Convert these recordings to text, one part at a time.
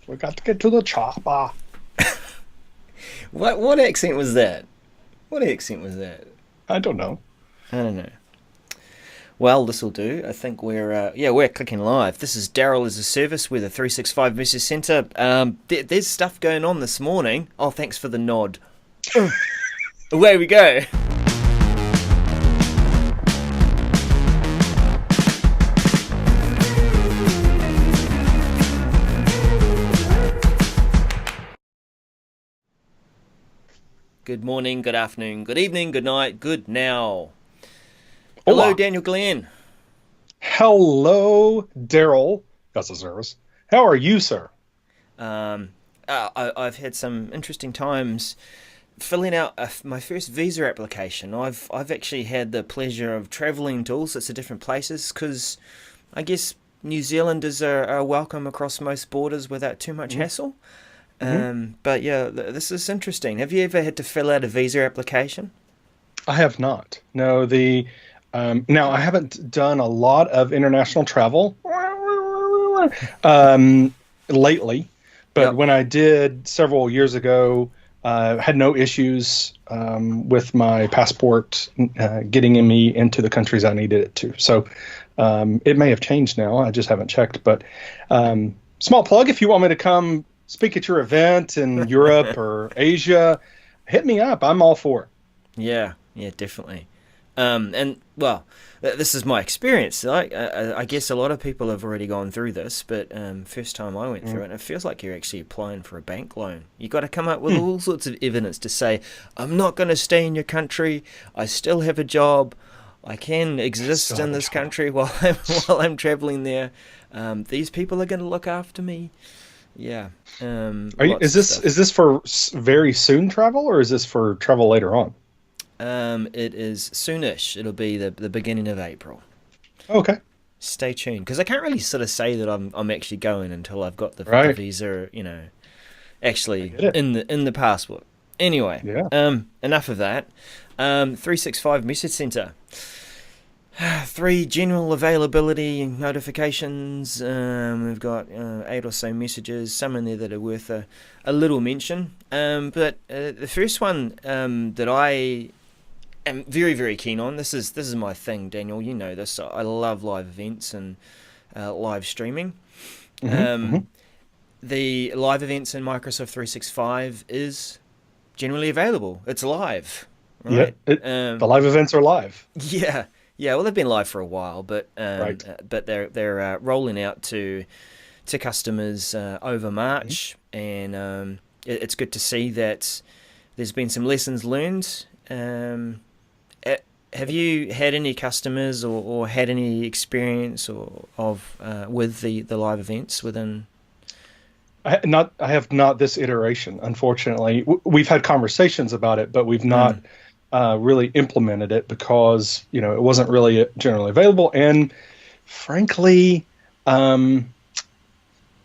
We got to get to the chopper. What accent was that? What accent was that? I don't know. I don't know. Well, this will do. I think we're clicking live. This is Daryl as a Service with a 365 Message Centre. There's stuff going on this morning. Oh, thanks for the nod. Away we go. Good morning, good afternoon, good evening, good night, good now. Hello, Hola. Daniel Glenn. Hello, Daryl. That's a service. How are you, sir? I've had some interesting times filling out my first visa application. I've actually had the pleasure of travelling to all sorts of different places because I guess New Zealanders are welcome across most borders without too much hassle. Hmm. But yeah, this is interesting. Have you ever had to fill out a visa application? I have not. No, now I haven't done a lot of international travel lately, but Yep. when I did several years ago, had no issues with my passport getting me into the countries I needed it to. So it may have changed now. I just haven't checked. But small plug, if you want me to come speak at your event in Europe or Asia, hit me up. I'm all for it. Yeah, definitely. And well, this is my experience. I guess a lot of people have already gone through this, but first time I went through it, and it feels like you're actually applying for a bank loan. You got to come up with all sorts of evidence to say, I'm not going to stay in your country. I still have a job. I can Still exist have in a this job. country while I'm traveling there. These people are going to look after me. Yeah, Is lots of this stuff. for very soon travel, or is this for travel later on? It is soonish. It'll be the beginning of April. Okay. Stay tuned because I can't really sort of say that I'm actually going until I've got the Right. visa, I actually get it. in the passport. Anyway, Yeah. enough of that. 365 Message Center. Three general availability notifications. We've got 8 or so messages, some in there that are worth a little mention. But the first one that I am very, very keen on. This is my thing, Daniel. You know this. I love live events and live streaming. Hmm. Um, Hmm. the live events in Microsoft 365 is generally available. It's live, Yeah. right? The live events are live. Yeah, yeah. Well, they've been live for a while, but Right. they're rolling out to customers over Mhm. March, and it's good to see that there's been some lessons learned. Uh, have you had any customers or had any experience with the live events within? I have not this iteration, unfortunately. We've had conversations about it, but we've not Mm, really implemented it because, it wasn't really generally available. And frankly, um,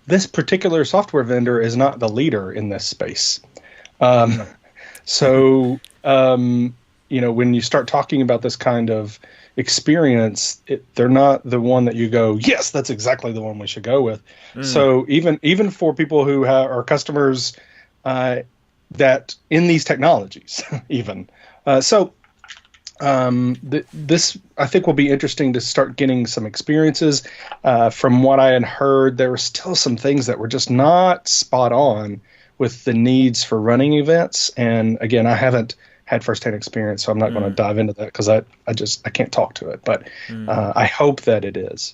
this particular software vendor is not the leader in this space. Um, mm, So, when you start talking about this kind of experience, they're not the one that you go, yes, that's exactly the one we should go with. mm, So, even for people who are customers uh, that in these technologies, even so, this I think will be interesting to start getting some experiences. From what I had heard, there were still some things that were just not spot on with the needs for running events. And again, I haven't had firsthand experience, so I'm not going to mm, dive into that because I can't talk to it. But mm. I hope that it is.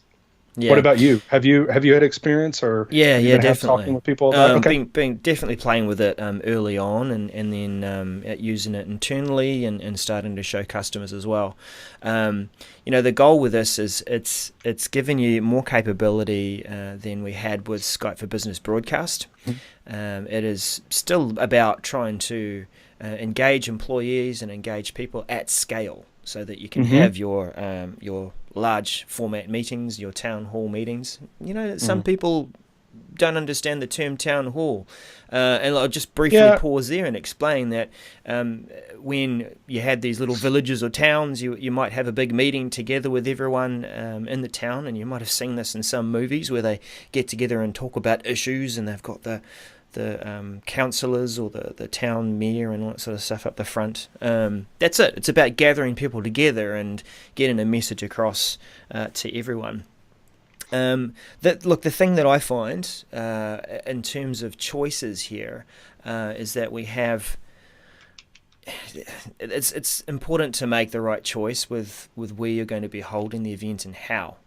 What Yeah. about you? Have you had experience, or Yeah, have you yeah, been talking definitely. with people about? Okay. Being definitely playing with it early on, and then using it internally and starting to show customers as well. The goal with this is it's giving you more capability than we had with Skype for Business Broadcast. It is still about trying to engage employees and engage people at scale, so that you can Mm-hmm. have your large format meetings, your town hall meetings. Some Mm-hmm. people don't understand the term town hall. And I'll just briefly Yeah. pause there and explain that when you had these little villages or towns, you might have a big meeting together with everyone in the town, and you might have seen this in some movies where they get together and talk about issues, and they've got the councillors or the town mayor and all that sort of stuff up the front. That's it. It's about gathering people together and getting a message across to everyone. The thing that I find in terms of choices here is that we have. It's important to make the right choice with where you're going to be holding the event and how.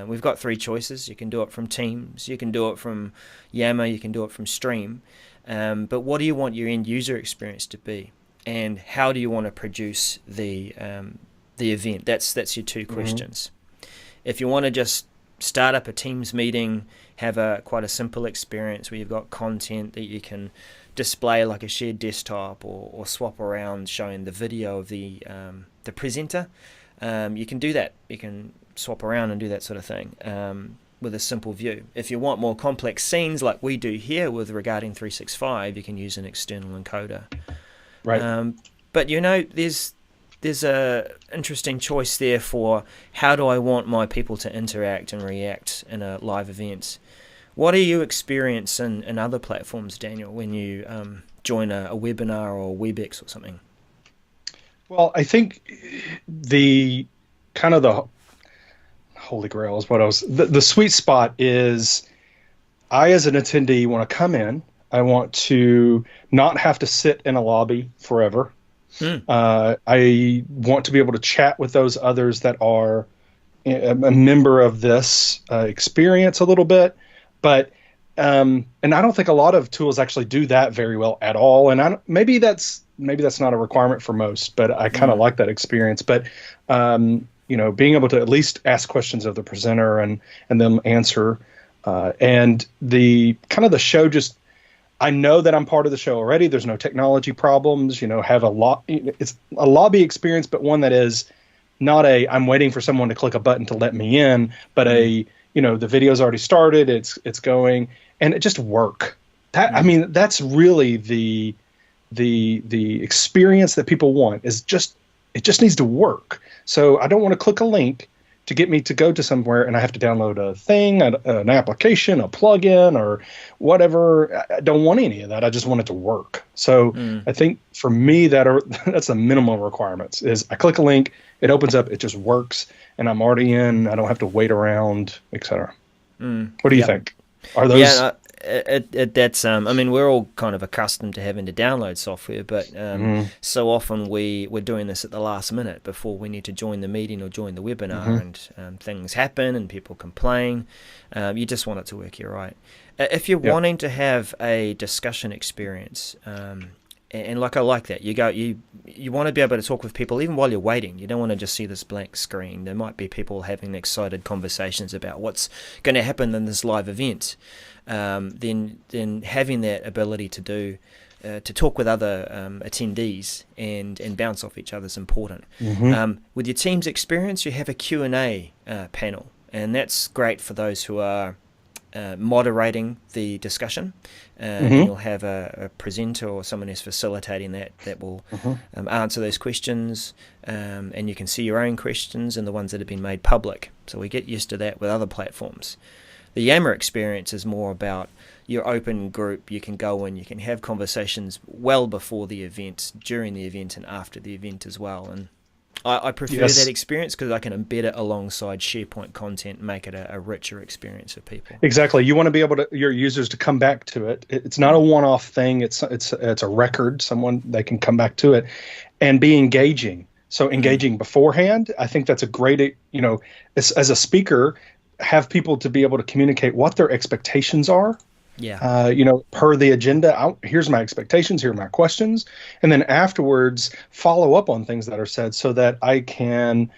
We've got 3 choices. You can do it from Teams, you can do it from Yammer, you can do it from Stream. But what do you want your end user experience to be, and how do you want to produce the event? That's your 2 questions. If you want to just start up a Teams meeting, have quite a simple experience where you've got content that you can display like a shared desktop, or swap around showing the video of the presenter, you can do that. You can swap around and do that sort of thing with a simple view. If you want more complex scenes like we do here with regarding 365, you can use an external encoder. Right. But there's a interesting choice there for how do I want my people to interact and react in a live event. What do you experience in other platforms, Daniel, when you join a webinar or WebEx or something? Well, I think the holy grail is the sweet spot is, I as an attendee want to come in. I want to not have to sit in a lobby forever. I want to be able to chat with those others that are a member of this experience a little bit, but and I don't think a lot of tools actually do that very well at all. And maybe that's not a requirement for most, but I kind of like that experience. But being able to at least ask questions of the presenter and them answer, and the show just. I know that I'm part of the show already. There's no technology problems, have it's a lobby experience, but one that is not I'm waiting for someone to click a button to let me in, but the video's already started, it's going, and it just work. That's really the experience that people want, is it just needs to work. So I don't want to click a link to get me to go to somewhere and I have to download a thing, an application, a plugin, or whatever. I don't want any of that. I just want it to work. So I think for me that's the minimum requirements, is I click a link, it opens up, it just works, and I'm already in. I don't have to wait around, etc. What do you think? Are those? Yeah, that's we're all kind of accustomed to having to download software, but so often we're doing this at the last minute before we need to join the meeting or join the webinar, and things happen and people complain. You just want it to work. You're right. If you're wanting to have a discussion experience, and I like that, you want to be able to talk with people even while you're waiting. You don't want to just see this blank screen. There might be people having excited conversations about what's going to happen in this live event. Then having that ability to talk with other attendees and bounce off each other is important. With your team's experience, you have a Q&A panel, and that's great for those who are moderating the discussion, and you'll have a presenter or someone who's facilitating that will answer those questions, and you can see your own questions and the ones that have been made public. So we get used to that with other platforms. The Yammer experience is more about your open group. You can go in, you can have conversations well before the event, during the event, and after the event as well. And I prefer that experience because I can embed it alongside SharePoint content and make it a richer experience for people. Exactly. You want to be able your users to come back to it. It's not a one-off thing. It's a record. They can come back to it and be engaging. So engaging beforehand, I think that's a great, as a speaker, have people to be able to communicate what their expectations are. Yeah. Per the agenda, here's my expectations, here are my questions. And then afterwards, follow up on things that are said so that I can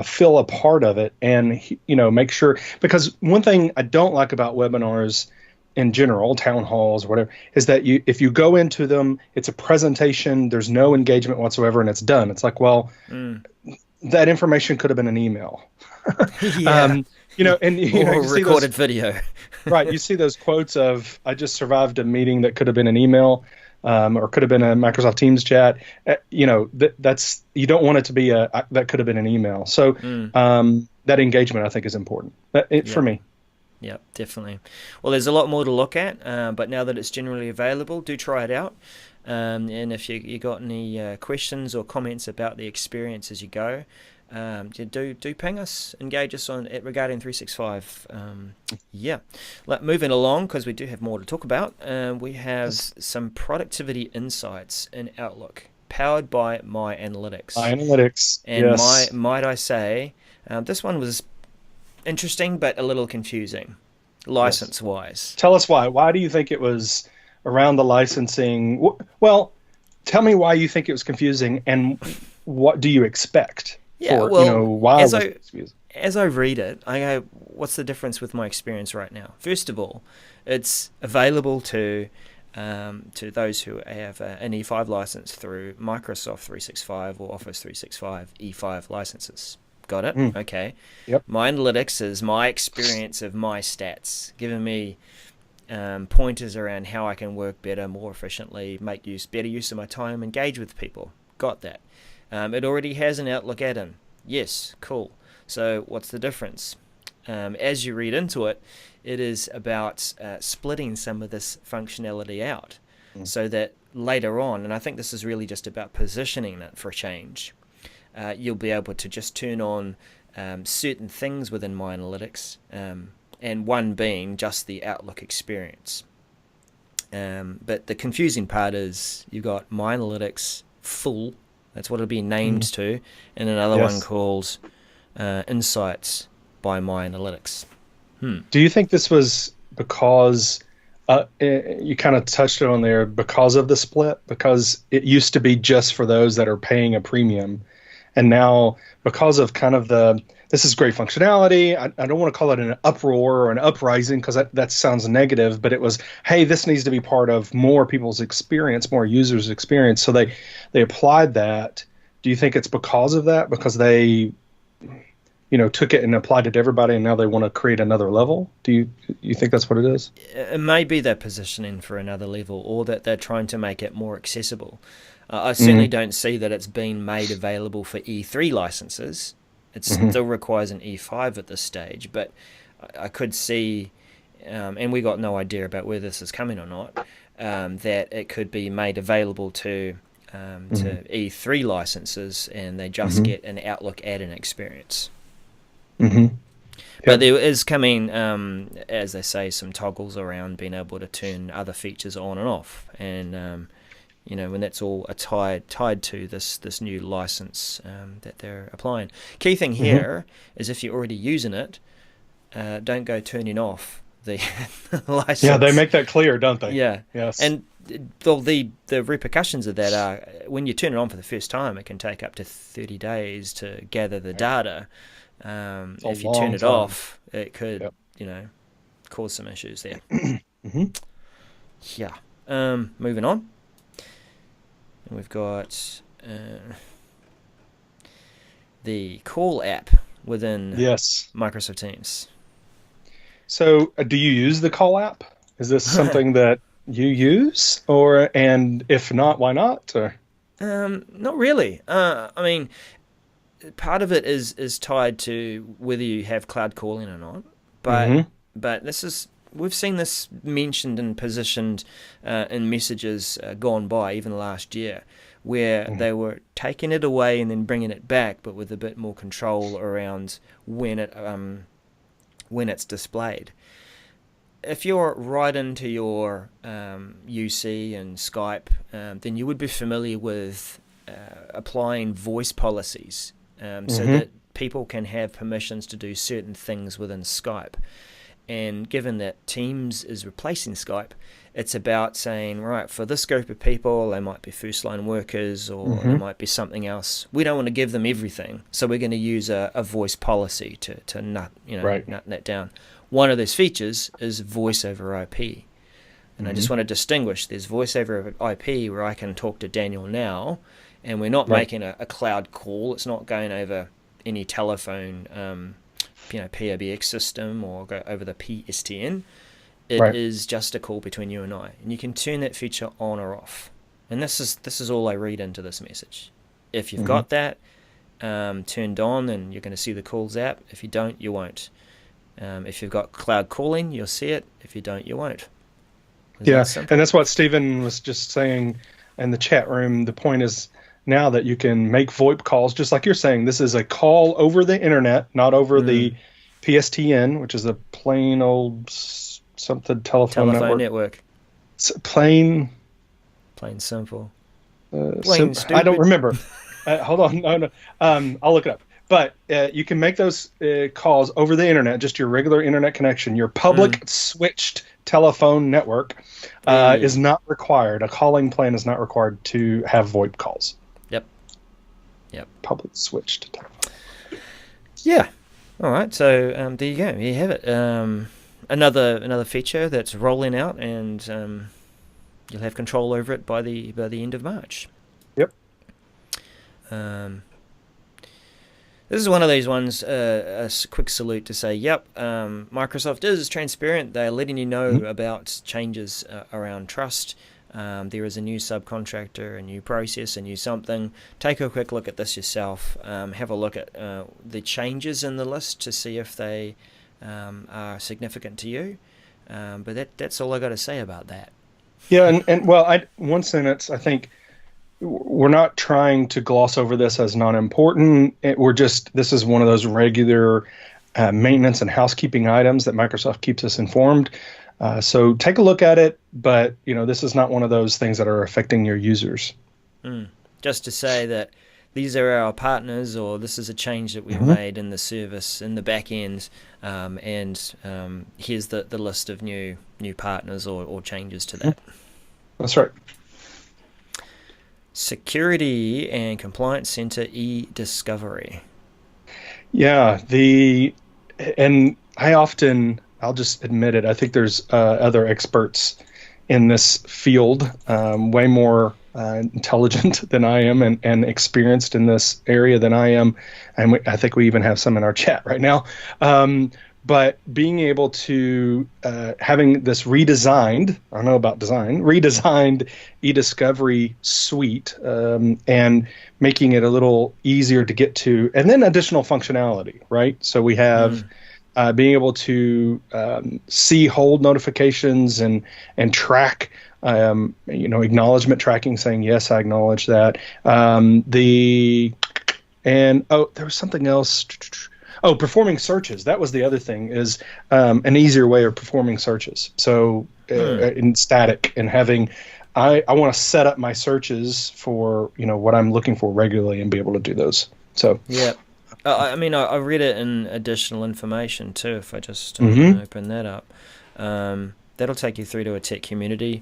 feel a part of it and, make sure. Because one thing I don't like about webinars in general, town halls, whatever, is that if you go into them, it's a presentation, there's no engagement whatsoever, and it's done. It's like, well, that information could have been an email. Yeah. Or recorded video. Right. You see those quotes of, I just survived a meeting that could have been an email, or could have been a Microsoft Teams chat. That's, you don't want it to be that could have been an email. So Mm, that engagement, I think, is important for yep. me. Yep, definitely. Well, there's a lot more to look at, but now that it's generally available, do try it out. And if you got any questions or comments about the experience as you go, do ping us, engage us on it regarding 365. Yeah, moving along because we do have more to talk about. We have Yes. some productivity insights in Outlook, powered by My Analytics. Analytics. And Yes. might I say, this one was interesting but a little confusing, Yes. license wise. Tell us why. Why do you think it was around the licensing? Well, tell me why you think it was confusing, and what do you expect Yeah, for, well, why as was I it confusing? as I read it, I go, what's the difference with my experience right now? First of all, it's available to those who have an E5 license through Microsoft 365 or Office 365 E5 licenses. Got it? Mm, Okay. yep. My analytics is my experience of my stats, giving me pointers around how I can work better, more efficiently, make better use of my time, engage with people. Got that. It already has an Outlook add-in. Yes, cool. So what's the difference? As you read into it, it is about splitting some of this functionality out Mm, so that later on, and I think this is really just about positioning it for change, you'll be able to just turn on certain things within My Analytics, and one being just the Outlook experience. But the confusing part is you've got My Analytics Full, that's what it'll be named mm, to, and another one yes. called Insights by My Analytics. Hmm. Do you think this was because you kind of touched it on there, because of the split? Because it used to be just for those that are paying a premium, and now because of kind of this is great functionality. I don't want to call it an uproar or an uprising because that sounds negative, but it was, hey, this needs to be part of more people's experience, more users' experience. So they applied that. Do you think it's because of that? Because they took it and applied it to everybody, and now they want to create another level? Do you think that's what it is? It may be they're positioning for another level, or that they're trying to make it more accessible. I certainly Hmm. don't see that it's been made available for E3 licenses. It Hmm. still requires an E5 at this stage, but I could see, and we got no idea about whether this is coming or not, that it could be made available Hmm. to E3 licenses, and they just Hmm. get an Outlook add-in experience. Hmm. But Yep. there is coming, as they say, some toggles around being able to turn other features on and off, and when that's all tied to this new license that they're applying. Key thing Hmm. here is if you're already using it, don't go turning off the Yeah, they license. make that clear, don't they? Yeah, Yes. and the repercussions of that are when you turn it on for the first time, it can take up to 30 days to gather the Right. data. It's a If you turn long it time. off, it could, Yep. cause some issues there. Hmm. Yeah. Moving on, and we've got the call app within Yes. Microsoft Teams. So, do you use the call app? Is this something that you use, and if not, why not? Or, Not really. I mean, part of it is tied to whether you have cloud calling or not, but hmm. this is we've seen this mentioned and positioned in messages gone by, even last year, where Hmm. they were taking it away and then bringing it back, but with a bit more control around when it's displayed. If you're right into your UC and Skype, then you would be familiar with applying voice policies, so Hmm. that people can have permissions to do certain things within Skype. And given that Teams is replacing Skype, it's about saying, right, for this group of people, they might be first line workers or there Hmm. might be something else. We don't want to give them everything, so we're going to use a voice policy to nut Right. that down. One of those features is voice over IP. And I Hmm. just want to distinguish there's voice over IP where I can talk to Daniel now, and we're not Right. making a cloud call. It's not going over any telephone POBX system or go over the PSTN. It Right. is just a call between you and I, and you can turn that feature on or off. And this is all I read into this message. If you've Hmm. got that turned on, then you're going to see the calls app. If you don't, you won't. If you've got cloud calling, you'll see it. If you don't, you won't. Is Yeah, that and simple? that's what Stephen was just saying in the chat room. The point is now that you can make VoIP calls, just like you're saying, this is a call over the internet, not over Mm. the PSTN, which is a plain old something telephone Telephone network. network. Plain, Plain simple. Plain I don't stupid. remember. Hold on, no, no. I'll look it up. But you can make those calls over the internet, just your regular internet connection. Your Mm. public switched telephone network is Hey. not required. A calling plan is not required to have VoIP calls. Yep. Yep. Public switched telephone. Yeah. All right. So there you go. There you have it. Another feature that's rolling out, and you'll have control over it by the end of March. Yep. Um, this is one of these ones. Quick salute to say, yep. Microsoft is transparent. They're letting you know Mhm. about changes around trust. There is a new subcontractor, a new process, a new something. Take a quick look at this yourself. Have a look at the changes in the list to see if they are significant to you. But that's all I got to say about that. Yeah, and well, one sentence. I think we're not trying to gloss over this as non-important. This is one of those regular maintenance and housekeeping items that Microsoft keeps us informed. So take a look at it, but this is not one of those things that are affecting your users. Mm. Just to say that these are our partners, or this is a change that we've Hmm. made in the service in the back end, and here's the list of new partners or changes to that. That's right. Security and Compliance Center eDiscovery. Yeah, and I'll just admit it. I think there's other experts in this field, way more intelligent than I am and experienced in this area than I am. And I think we even have some in our chat right now. But being able to having this redesigned, I don't know about redesigned eDiscovery suite, and making it a little easier to get to, and then additional functionality, right? So we have Mm. being able to see hold notifications and track, acknowledgement tracking, saying yes, I acknowledge that. There was something else. Oh, performing searches. That was the other thing, is an easier way of performing searches. So Mm. in static, and having, I want to set up my searches for what I'm looking for regularly and be able to do those. So Yeah. I read it in additional information too. If I just hmm open that up, that'll take you through to a tech community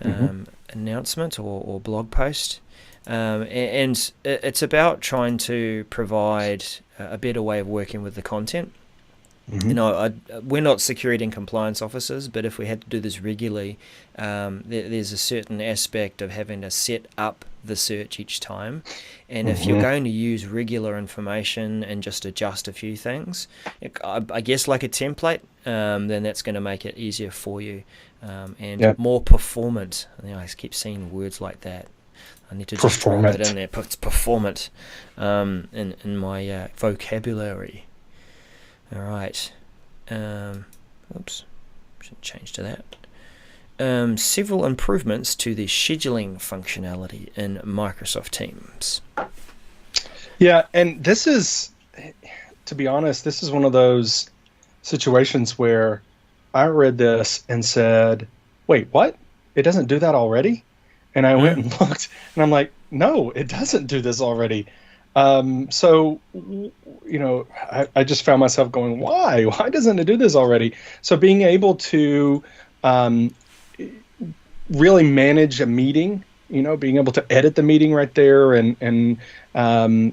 hmm announcement or blog post. And it's about trying to provide a better way of working with the content. hmm We're not security and compliance officers, but if we had to do this regularly, there's a certain aspect of having to set up the search each time. And if you're hmm going to use regular information and just adjust a few things, I guess like a template, then that's going to make it easier for you, and Yeah. more performant. I keep seeing words like that. I need to just drop it Performant. in there. It's performant in my vocabulary. All right. Oops. Should change to that. Several improvements to the scheduling functionality in Microsoft Teams. Yeah, and this is, to be honest, this is one of those situations where I read this and said, "Wait, what? It doesn't do that already?" And I went Mm. and looked, and I'm like, "No, it doesn't do this already." I just found myself going, "Why? Why doesn't it do this already?" So being able to um, really manage a meeting, being able to edit the meeting right there, and um,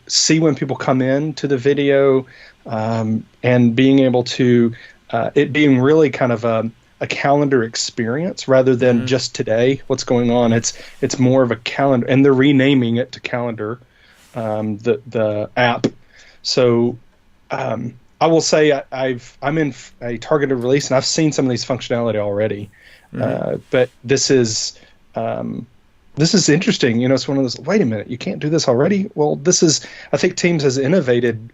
see when people come in to the video, and being able to it being really kind of a calendar experience rather than Mm-hmm. just today, what's going on. It's more of a calendar, and they're renaming it to calendar, the app. So I will say I'm in a targeted release, and I've seen some of these functionality already. Hmm. But um, this is interesting. You know, it's one of those. Wait a minute, you can't do this already. Well, this is. I think Teams has innovated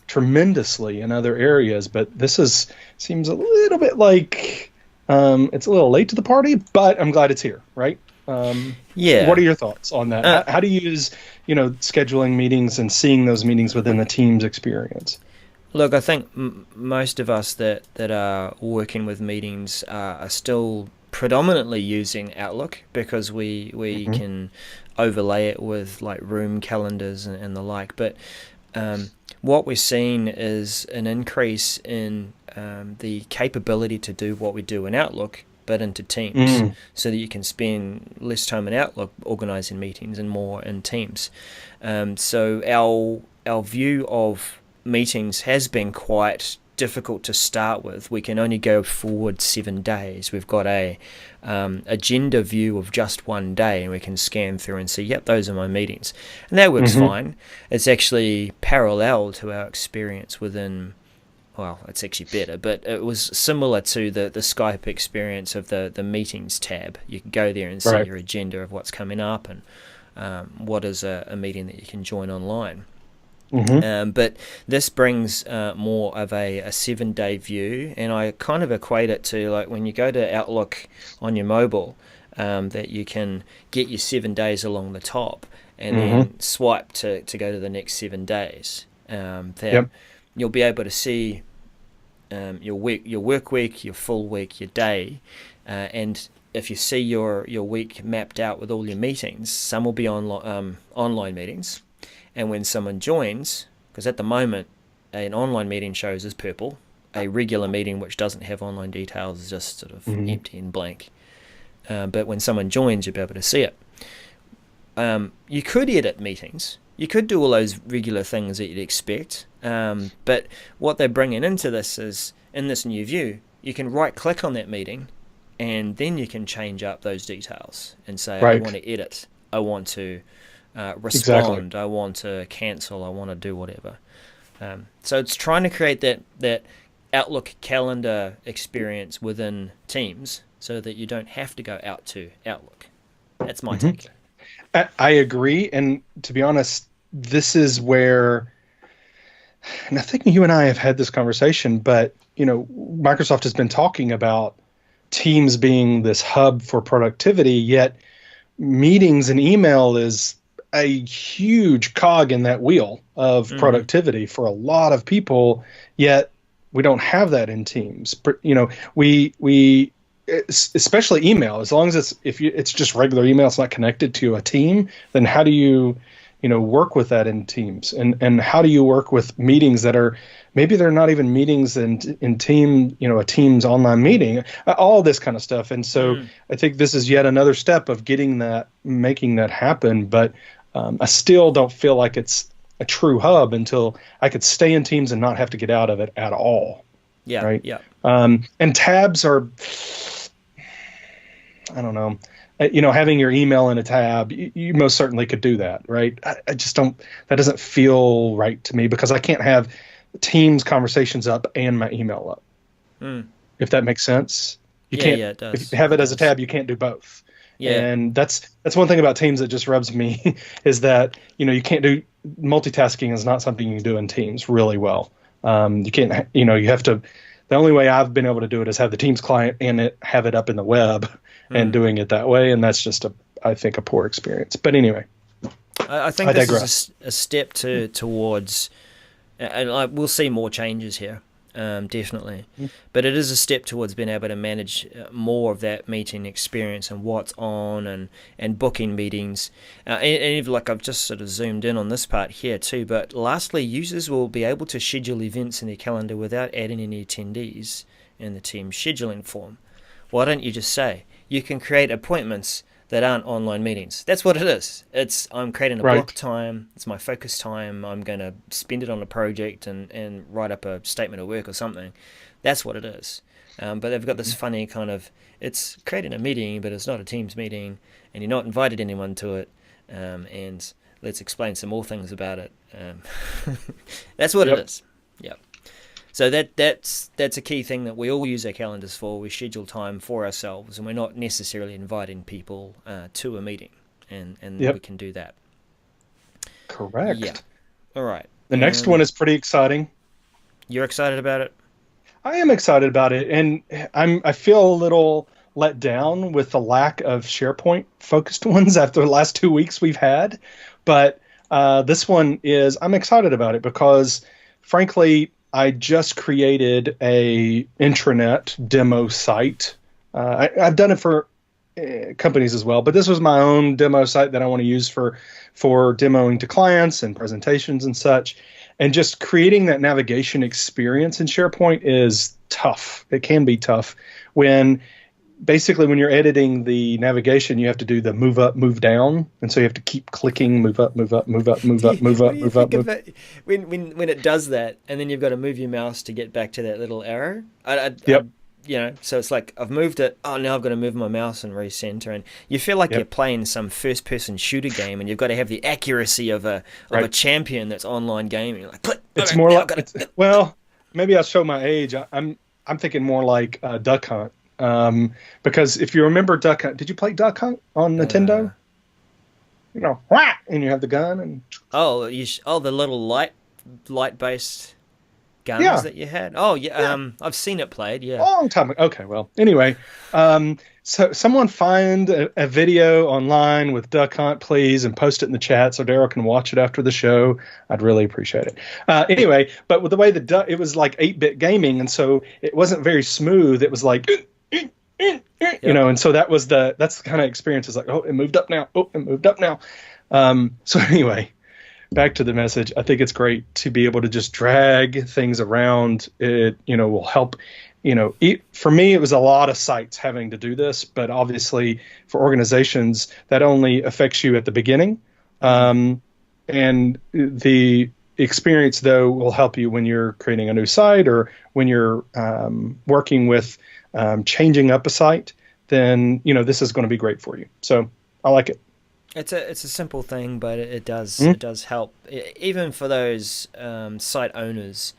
tremendously in other areas, but this is seems a little bit like it's a little late to the party. But I'm glad it's here. Right. What Yeah. are your thoughts on that? Uh, How do you use scheduling meetings and seeing those meetings within the Teams experience? Look, I think most of us that are working with meetings are still predominantly using Outlook because we Hmm. can overlay it with like room calendars and the like. But um, what we're seeing is an increase in the capability to do what we do in Outlook, but into Teams, Mm, so that you can spend less time in Outlook organizing meetings and more in Teams. So our view of meetings has been quite difficult to start with. We can only go forward 7 days. We've got a agenda view of just one day, and we can scan through and see, yep, those are my meetings, and that works hmm. fine. It's actually parallel to our experience within. Well, it's actually better, but it was similar to the Skype experience of the meetings tab. You can go there and see Right. your agenda of what's coming up and what is a meeting that you can join online. Hmm. But this brings more of a 7 day view, and I kind of equate it to like when you go to Outlook on your mobile, that you can get your 7 days along the top and Hmm. then swipe to go to the next 7 days. That Yep. you'll be able to see your work week, your full week, your day, and if you see your week mapped out with all your meetings, some will be online meetings, and when someone joins, because at the moment an online meeting shows as purple, a regular meeting which doesn't have online details is just sort of Hmm. empty and blank. But when someone joins, you'll be able to see it. You could edit meetings. You could do all those regular things that you'd expect. But what they're bringing into this is, in this new view, you can right click on that meeting and then you can change up those details and say, I Right. want to edit, I want to Exactly. respond, I want to cancel, I want to do whatever. So it's trying to create that Outlook calendar experience within Teams so that you don't have to go out to Outlook. That's my Hmm. take. I agree. And to be honest, this is where, and I think you and I have had this conversation, but Microsoft has been talking about Teams being this hub for productivity, yet meetings and email is a huge cog in that wheel of Mm-hmm. productivity for a lot of people, yet we don't have that in Teams. We especially email, as long as it's just regular email, it's not connected to a team, then how do you work with that in Teams? And how do you work with meetings that are maybe they're not even meetings in team, a Teams online meeting, all this kind of stuff. And so Mm. I think this is yet another step of making that happen. But I still don't feel like it's a true hub until I could stay in Teams and not have to get out of it at all. Yeah, Right. yeah. And tabs are, I don't know, having your email in a tab, you most certainly could do that. Right. I just don't, that doesn't feel right to me because I can't have Teams conversations up and my email up, Mm. if that makes sense. You Yeah, can't, yeah, it if you does. have It it as a does. tab, you can't do both. Yeah. And that's one thing about Teams that just rubs me is that, you can't do multitasking is not something you can do in Teams really well. You can't, you have to, the only way I've been able to do it is have the Teams client and have it up in the web and Mm. doing it that way. And that's just I think a poor experience. But anyway, I think I this is digress. a step towards, and we'll see more changes here, definitely. But it is a step towards being able to manage more of that meeting experience and what's on and booking meetings. And even like I've just sort of zoomed in on this part here too. But lastly, users will be able to schedule events in their calendar without adding any attendees in the team scheduling form. Why don't you just say you can create appointments that aren't online meetings? That's what it is. I'm creating a block Right. time. It's my focus time. I'm going to spend it on a project and write up a statement of work or something. That's what it is. But they've got this funny kind of, it's creating a meeting, but it's not a Teams meeting, and you're not invited anyone to it. And let's explain some more things about it. That's what it Yep. is. Yeah. So that's a key thing that we all use our calendars for. We schedule time for ourselves, and we're not necessarily inviting people to a meeting, and Yep. we can do that. Yeah. Correct. All right. The next one is pretty exciting. You're excited about it? I am excited about it, and I feel a little let down with the lack of SharePoint focused ones after the last 2 weeks we've had. But this one is I'm excited about it because, frankly, I just created a intranet demo site. I've done it for companies as well, but this was my own demo site that I want to use for demoing to clients and presentations and such. And just creating that navigation experience in SharePoint is tough. It can be tough when you're editing the navigation, you have to do the move up, move down. And so you have to keep clicking, move up, move up, move up, move up, move up, move up. When it does that, and then you've got to move your mouse to get back to that little arrow. Yep. So it's like I've moved it. Oh, now I've got to move my mouse and recenter, and you feel like you're playing some first-person shooter game, and you've got to have the accuracy of a champion that's online gaming. Like, click. It's more like well, maybe I'll show my age. I'm thinking more like Duck Hunt, because if you remember Duck Hunt, did you play Duck Hunt on Nintendo? Whack, and you have the gun and the little light-based guns that you had. I've seen it played. Yeah, long time ago. Okay, well, anyway, so someone find a video online with Duck Hunt, please, and post it in the chat so Daryl can watch it after the show. I'd really appreciate it. Anyway, but with the way it was like 8-bit gaming, and so it wasn't very smooth. It was like, and so that's the kind of experience. It's like, oh, it moved up now. Oh, it moved up now. So anyway. Back to the message. I think it's great to be able to just drag things around. It, will help. For me, it was a lot of sites having to do this, but obviously for organizations, that only affects you at the beginning. And the experience, though, will help you when you're creating a new site or when you're working with changing up a site. Then, this is going to be great for you. So I like it. It's a simple thing, but it does help, even for those site owners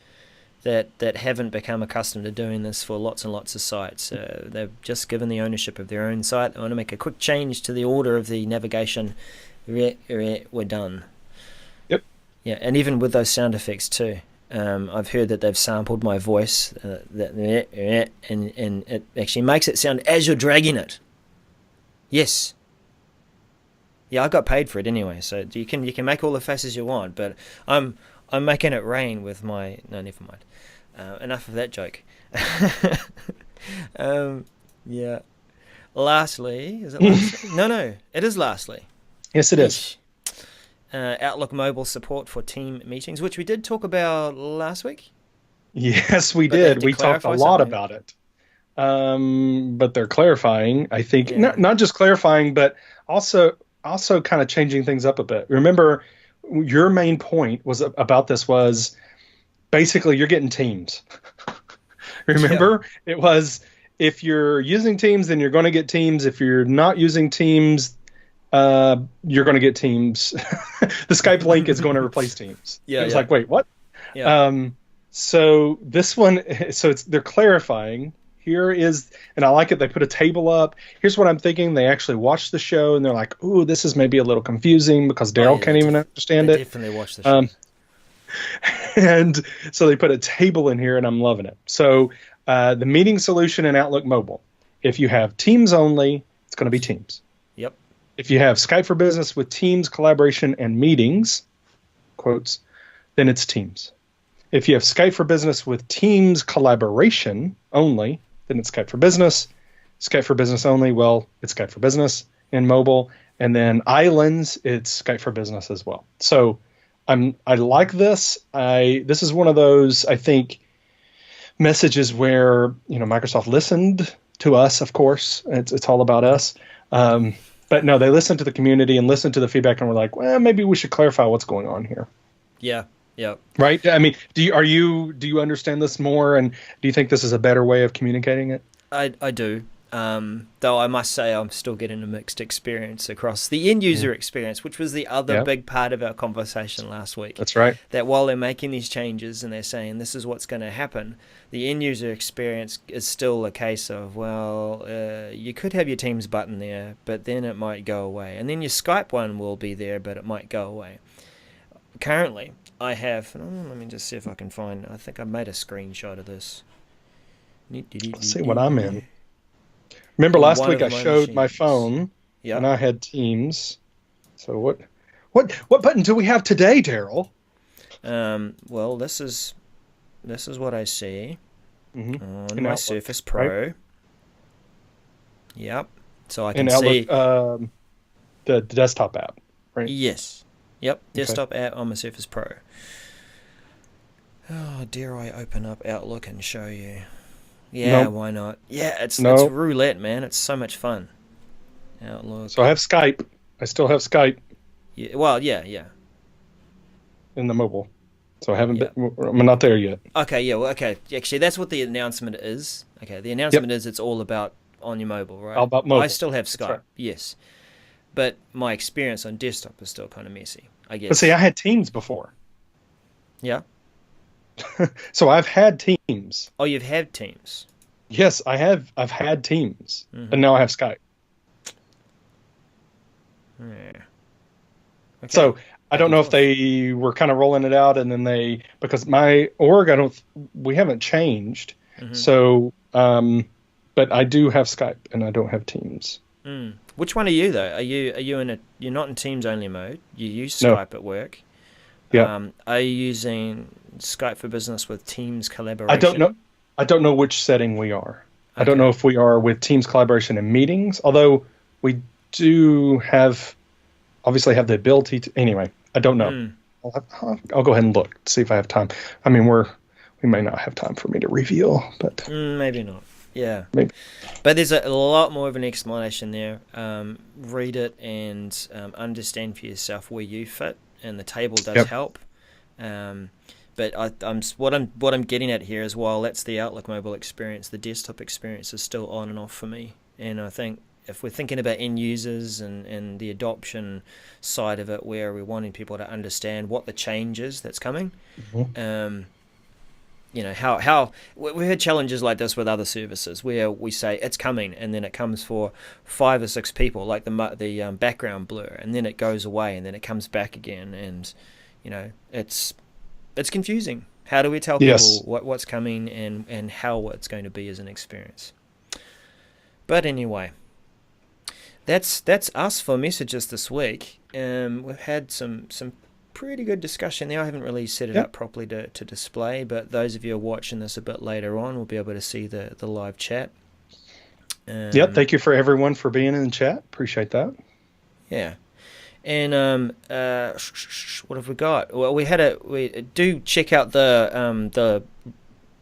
that haven't become accustomed to doing this for lots and lots of sites. They've just given the ownership of their own site. They want to make a quick change to the order of the navigation. We're done. Yep. Yeah, and even with those sound effects too. I've heard that they've sampled my voice, and it actually makes it sound as you're dragging it. Yes. Yeah, I got paid for it anyway, so you can make all the faces you want, but I'm making it rain with my... No, never mind. Enough of that joke. Yeah. Lastly, is it lastly? No, it is lastly. Yes, it is. Outlook mobile support for team meetings, which we did talk about last week. Yes, we did. We talked a lot about it. But they're clarifying, I think, not just clarifying, but also kind of changing things up a bit. Remember, your main point was about this was basically you're getting Teams. Remember? Yeah. It was if you're using Teams, then you're going to get Teams. If you're not using Teams, you're going to get Teams. The Skype link is going to replace Teams. Yeah, it was like, wait, what? Yeah. So this one, they're clarifying. Here is, and I like it, they put a table up. Here's what I'm thinking. They actually watched the show, and they're like, ooh, this is maybe a little confusing because Daryl can't even understand it. Definitely watched the show. And so they put a table in here, and I'm loving it. So the meeting solution in Outlook Mobile, if you have Teams only, it's going to be Teams. Yep. If you have Skype for Business with Teams, collaboration, and meetings, quotes, then it's Teams. If you have Skype for Business with Teams collaboration only, then it's Skype for Business. Skype for Business only, well, it's Skype for Business in mobile. And then Islands, it's Skype for Business as well. So I like this. This is one of those, I think, messages where Microsoft listened to us. Of course, it's all about us. But no, they listened to the community and listened to the feedback, and were like, well, maybe we should clarify what's going on here. Yeah. Yeah. Right. I mean, do you understand this more, and do you think this is a better way of communicating it? I do. Though I must say I'm still getting a mixed experience across the end user experience, which was the other big part of our conversation last week. That's right. That while they're making these changes and they're saying this is what's going to happen, the end user experience is still a case of, well, you could have your Teams button there, but then it might go away. And then your Skype one will be there, but it might go away. Currently, I have, let me just see if I can find, I think I made a screenshot of this. Let's see what I'm in. Remember last week I showed my phone and I had Teams. So what button do we have today, Daryl? Well, this is what I see on my Outlook, Surface Pro. Right? Yep. So I can Outlook, see the desktop app, right? Yes. Yep. Desktop app on my Surface Pro. Oh, dare I open up Outlook and show you? Yeah, why not? Yeah, it's roulette, man. It's so much fun. Outlook. So I have Skype. I still have Skype. Yeah. Well, yeah. In the mobile. So I haven't been, I'm not there yet. Okay, yeah, well, okay. Actually, that's what the announcement is. Okay, the announcement is it's all about on your mobile, right? All about mobile. I still have Skype, yes. But my experience on desktop is still kind of messy, I guess. But see, I had Teams before. Yeah? So I've had Teams. Oh, you've had Teams? Yes, I have. I've had Teams. And now I have Skype. Yeah. Okay. So I don't know if they were kind of rolling it out and then because my org, we haven't changed. So, but I do have Skype and I don't have Teams. Which one are you though? Are you you're not in Teams only mode? You use Skype at work. Yeah. Are you using Skype for Business with Teams collaboration? I don't know which setting we are. Okay. I don't know if we are with Teams collaboration and meetings, although we do obviously have the ability to. Anyway, I don't know. I'll go ahead and look, see if I have time. I mean, we may not have time for me to reveal, but maybe not. Yeah, maybe. But there's a lot more of an explanation there. Read it and understand for yourself where you fit, and the table does help. But what I'm getting at here is, while that's the Outlook mobile experience, the desktop experience is still on and off for me. And I think if we're thinking about end users and the adoption side of it, where we're wanting people to understand what the change is that's coming, how we had challenges like this with other services where we say it's coming and then it comes for 5 or 6 people, like the background blur, and then it goes away and then it comes back again, and it's confusing. How do we tell people what's coming and how it's going to be as an experience? But anyway, that's us for messages this week. We've had some pretty good discussion there. I haven't really set it up properly to display, but those of you who are watching this a bit later on will be able to see the live chat. Thank you for everyone for being in the chat. Appreciate that. Yeah. And what have we got? Well, we do check out the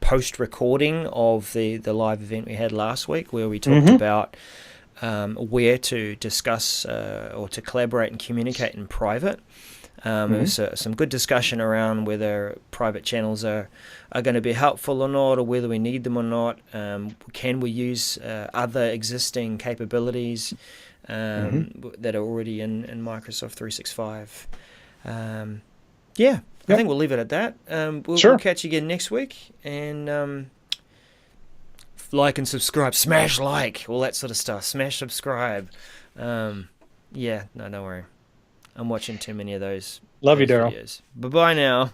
post recording of the live event we had last week, where we talked about where to discuss or to collaborate and communicate in private. There was some good discussion around whether private channels are going to be helpful or not, or whether we need them or not. Can we use other existing capabilities that are already in Microsoft 365? I think we'll leave it at that. We'll catch you again next week, and like and subscribe, smash like, all that sort of stuff. Smash subscribe. No, don't worry. I'm watching too many of those. Love you, Daryl. Bye bye now.